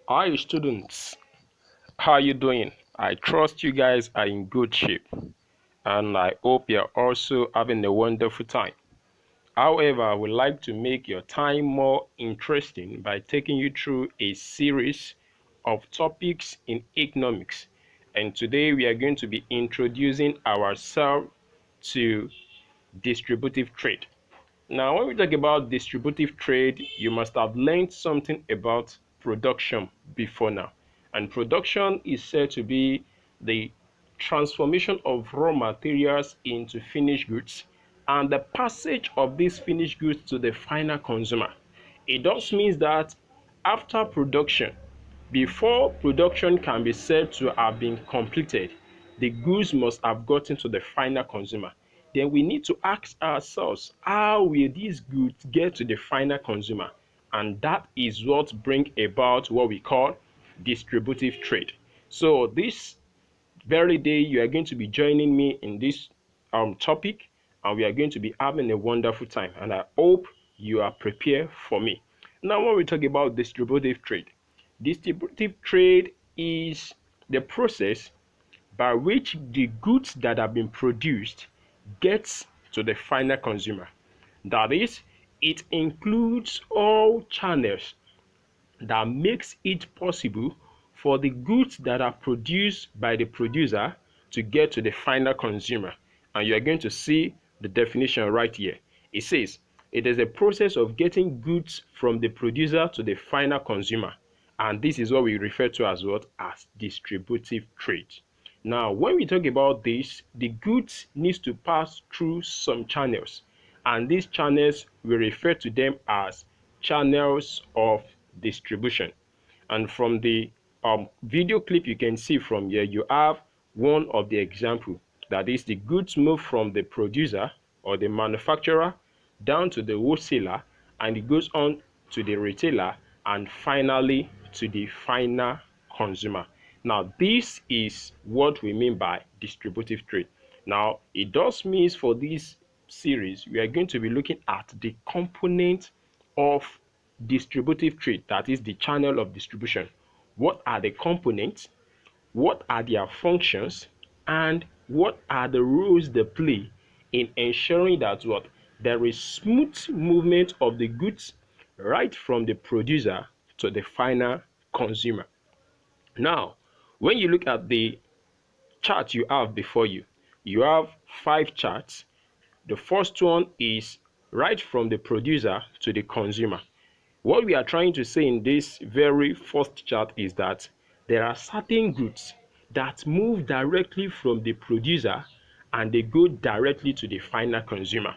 Hi students, how are you doing? I trust you guys are in good shape and I hope you're also having a wonderful time. However, I would like to make your time more interesting by taking you through a series of topics in economics. And today we are going to be introducing ourselves to distributive trade. Now, when we talk about distributive trade, you must have learned something about production before now. And production is said to be the transformation of raw materials into finished goods and the passage of these finished goods to the final consumer. It does mean that after production, before production can be said to have been completed, the goods must have gotten to the final consumer. Then we need to ask ourselves, how will these goods get to the final consumer? And that is what brings about what we call distributive trade. So this very day, you are going to be joining me in this topic, and we are going to be having a wonderful time. And I hope you are prepared for me. Now, when we talk about distributive trade is the process by which the goods that have been produced gets to the final consumer. That is, it includes all channels that makes it possible for the goods that are produced by the producer to get to the final consumer. And you are going to see the definition right here. It says it is a process of getting goods from the producer to the final consumer. And this is what we refer to as what? As distributive trade. Now, when we talk about this, the goods needs to pass through some channels. And these channels, we refer to them as channels of distribution. And from the video clip you can see from here, you have one of the example. That is, the goods move from the producer or the manufacturer down to the wholesaler, and it goes on to the retailer, and finally to the final consumer. Now, this is what we mean by distributive trade. Now, it does mean for this series, we are going to be looking at the component of distributive trade, that is the channel of distribution. What are the components? What are their functions? And what are the roles they play in ensuring that what there is smooth movement of the goods right from the producer to the final consumer. Now, when you look at the chart you have before you, you have 5 charts. The first one is right from the producer to the consumer. What we are trying to say in this very first chart is that there are certain goods that move directly from the producer and they go directly to the final consumer.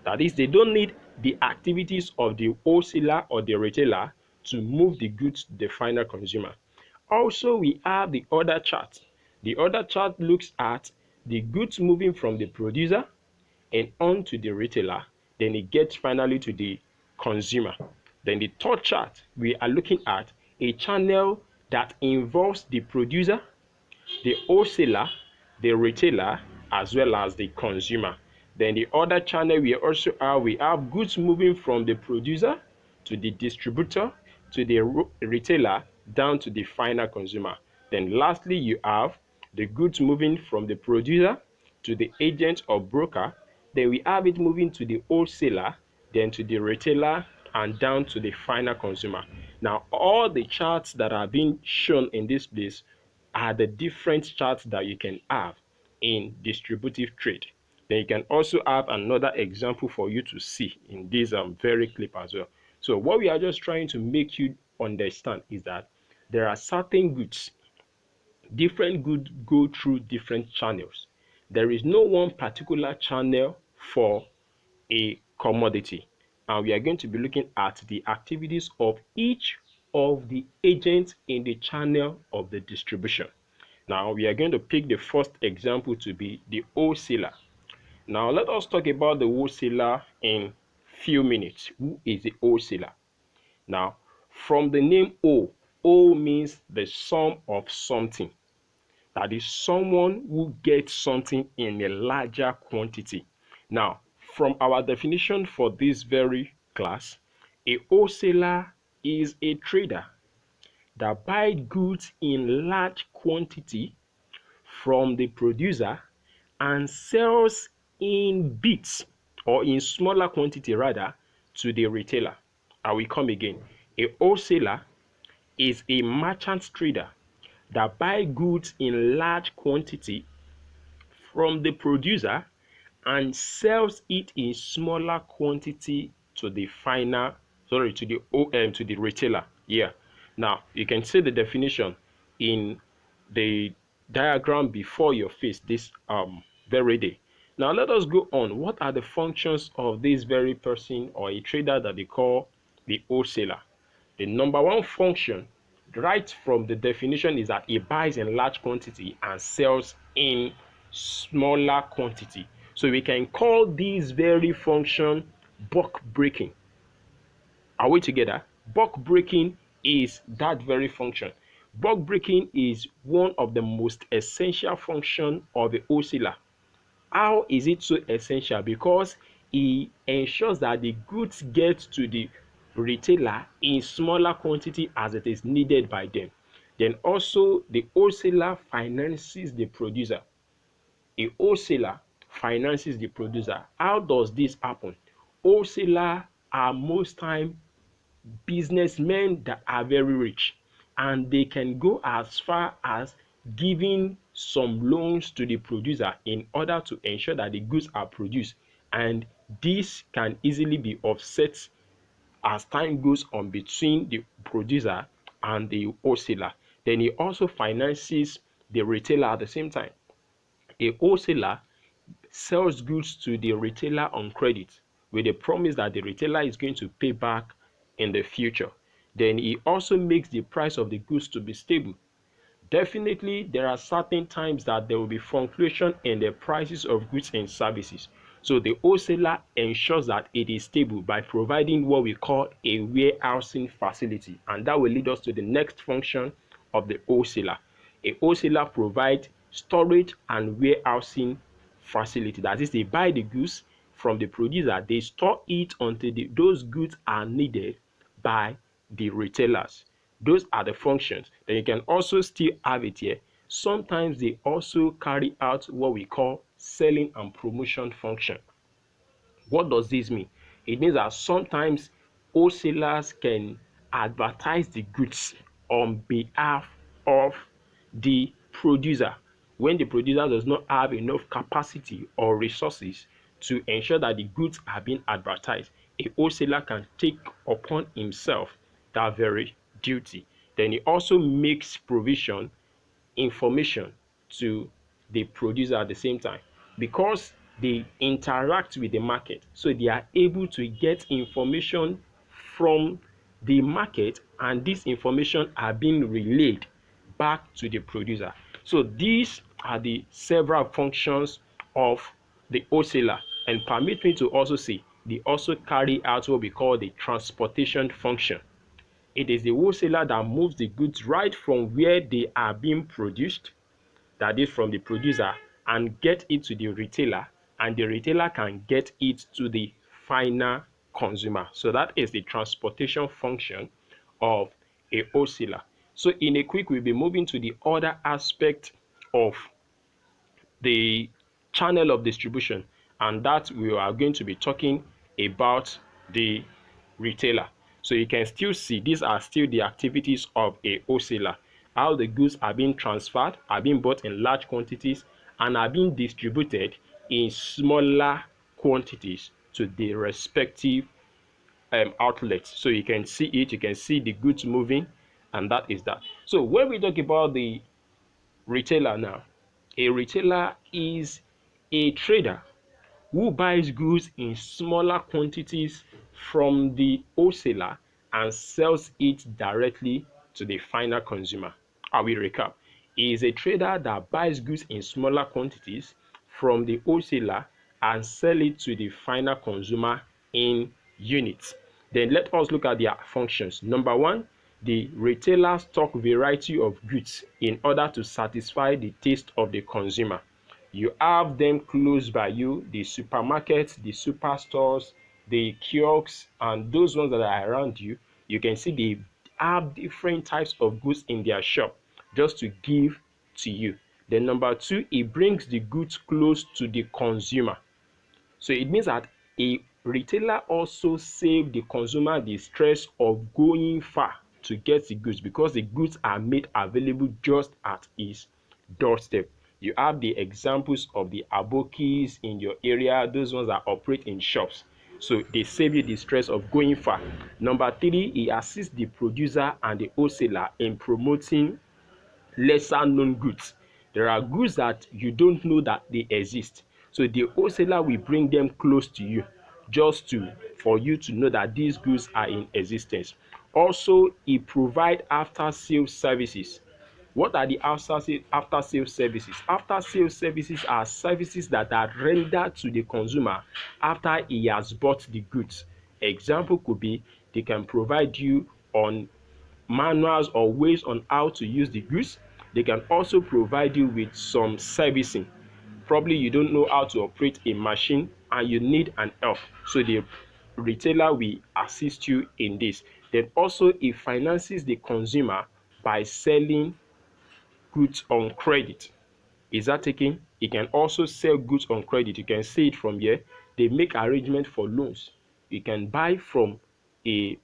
That is, they don't need the activities of the wholesaler or the retailer to move the goods to the final consumer. Also, we have the other chart. The other chart looks at the goods moving from the producer and on to the retailer, then it gets finally to the consumer. Then the third chart, we are looking at a channel that involves the producer, the wholesaler, the retailer, as well as the consumer. Then the other channel we have goods moving from the producer to the distributor to the retailer down to the final consumer. Then lastly, you have the goods moving from the producer to the agent or broker. Then we have it moving to the wholesaler, then to the retailer, and down to the final consumer. Now, all the charts that are being shown in this place are the different charts that you can have in distributive trade. Then you can also have another example for you to see in this very clip as well. So what we are just trying to make you understand is that there are certain goods, different goods go through different channels. There is no one particular channel for a commodity, and we are going to be looking at the activities of each of the agents in the channel of the distribution. Now we are going to pick the first example to be the wholesaler. Now let us talk about the wholesaler in few minutes. Who is the wholesaler? Now, from the name O means the sum of something. That is someone who gets something in a larger quantity. Now, from our definition for this very class, a wholesaler is a trader that buy goods in large quantity from the producer and sells in bits or in smaller quantity rather to the retailer. I will come again. A wholesaler is a merchant trader that buy goods in large quantity from the producer and sells it in smaller quantity to the to the retailer. Yeah. Now you can see the definition in the diagram before your face this very day. Now let us go on. What are the functions of this very person or a trader that they call the wholesaler? The number one function, right from the definition, is that he buys in large quantity and sells in smaller quantity. So we can call this very function bulk breaking. Are we together? Bulk breaking is that very function. Bulk breaking is one of the most essential function of a wholesaler. How is it so essential? Because it ensures that the goods get to the retailer in smaller quantity as it is needed by them. Then also the wholesaler finances the producer. A wholesaler finances the producer. How does this happen? Wholesaler are most time businessmen that are very rich, and they can go as far as giving some loans to the producer in order to ensure that the goods are produced, and this can easily be offset as time goes on between the producer and the wholesaler. Then he also finances the retailer at the same time. A wholesaler sells goods to the retailer on credit with the promise that the retailer is going to pay back in the future. Then he also makes the price of the goods to be stable. Definitely, there are certain times that there will be fluctuation in the prices of goods and services. So the wholesaler ensures that it is stable by providing what we call a warehousing facility. And that will lead us to the next function of the wholesaler. A wholesaler provides storage and warehousing facility. That is, they buy the goods from the producer, they store it until those goods are needed by the retailers. Those are the functions. Then you can also still have it here. Sometimes they also carry out what we call selling and promotion function. What does this mean? It means that sometimes wholesalers can advertise the goods on behalf of the producer when the producer does not have enough capacity or resources to ensure that the goods are being advertised. A wholesaler can take upon himself that very duty. Then he also makes provision information to the producer at the same time, because they interact with the market, so they are able to get information from the market, and this information are being relayed back to the producer. So these are the several functions of the wholesaler. And permit me to also say they also carry out what we call the transportation function. It is the wholesaler that moves the goods right from where they are being produced, that is from the producer, and get it to the retailer, and the retailer can get it to the final consumer. So that is the transportation function of a wholesaler. So in a quick, we'll be moving to the other aspect of the channel of distribution, and that we are going to be talking about the retailer. So you can still see these are still the activities of a wholesaler, how the goods are being transferred, are being bought in large quantities, and are being distributed in smaller quantities to the respective outlets. So you can see it, you can see the goods moving, and that is that. So when we talk about the retailer now, a retailer is a trader who buys goods in smaller quantities from the wholesaler and sells it directly to the final consumer. I will recap. He is a trader that buys goods in smaller quantities from the wholesaler and sell it to the final consumer in units. Then let us look at their functions. Number one, the retailer stock variety of goods in order to satisfy the taste of the consumer. You have them close by you, the supermarkets, the superstores, the kiosks, and those ones that are around you. You can see they have different types of goods in their shop just to give to you. Then number two, it brings the goods close to the consumer. So it means that a retailer also save the consumer the stress of going far to get the goods, because the goods are made available just at his doorstep. You have the examples of the abokis in your area, those ones that operate in shops. So they save you the stress of going far. Number three, he assists the producer and the wholesaler in promoting lesser known goods. There are goods that you don't know that they exist. So the wholesaler will bring them close to you just to for you to know that these goods are in existence. Also, he provide after sales services. What are the after sales services? After sales services are services that are rendered to the consumer after he has bought the goods. Example could be they can provide you on manuals or ways on how to use the goods. They can also provide you with some servicing. Probably you don't know how to operate a machine and you need an help. So the retailer will assist you in this. Then also it finances the consumer by selling goods on credit. Is that taken? It can also sell goods on credit. You can see it from here. They make arrangement for loans. You can buy from a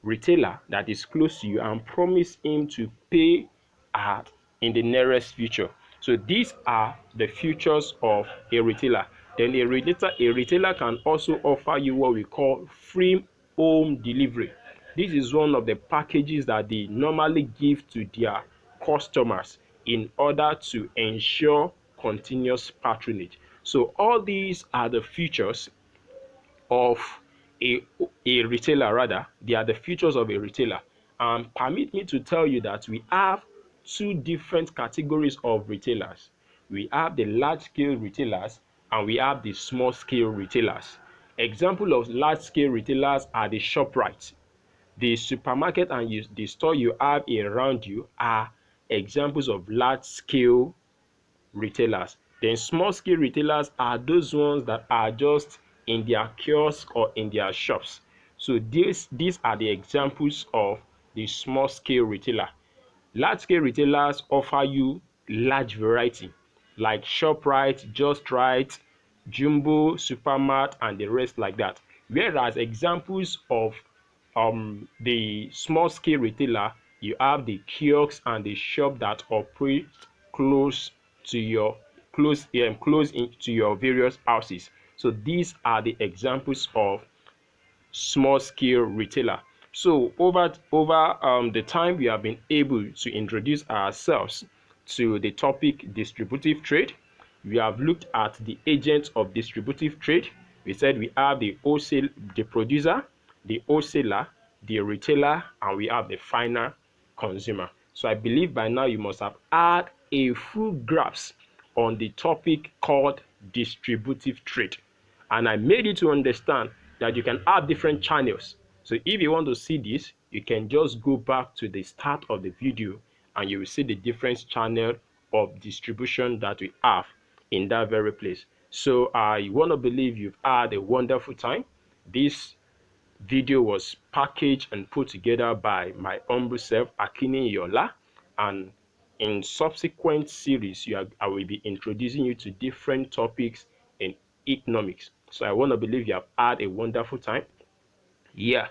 retailer that is close to you and promise him to pay at in the nearest future. So these are the features of a retailer. Then a retailer can also offer you what we call free home delivery. This is one of the packages that they normally give to their customers in order to ensure continuous patronage. So all these are the features of a, a retailer. Rather, they are the features of a retailer. Permit me to tell you that we have two different categories of retailers. We have the large scale retailers and we have the small scale retailers. Example of large scale retailers are the ShopRite. The supermarket and the store you have around you are examples of large scale retailers. Then small scale retailers are those ones that are just in their kiosk or in their shops. So these are the examples of the small scale retailer. Large scale retailers offer you large variety like ShopRite, Just Right, Jumbo, Supermart and the rest like that. Whereas examples of the small scale retailer, you have the kiosks and the shop that operate close to your close into your various houses. So these are the examples of small scale retailer. So over the time we have been able to introduce ourselves to the topic distributive trade. We have looked at the agents of distributive trade. We said we have the producer, the wholesaler, the retailer, and we have the final consumer. So I believe by now you must have had a full grasp on the topic called distributive trade. And I made you to understand that you can have different channels. So if you want to see this, you can just go back to the start of the video and you will see the different channel of distribution that we have in that very place. So I want to believe you've had a wonderful time. This video was packaged and put together by my humble self, Akini Yola, and in subsequent series I will be introducing you to different topics in economics. So I want to believe you have had a wonderful time. Yeah.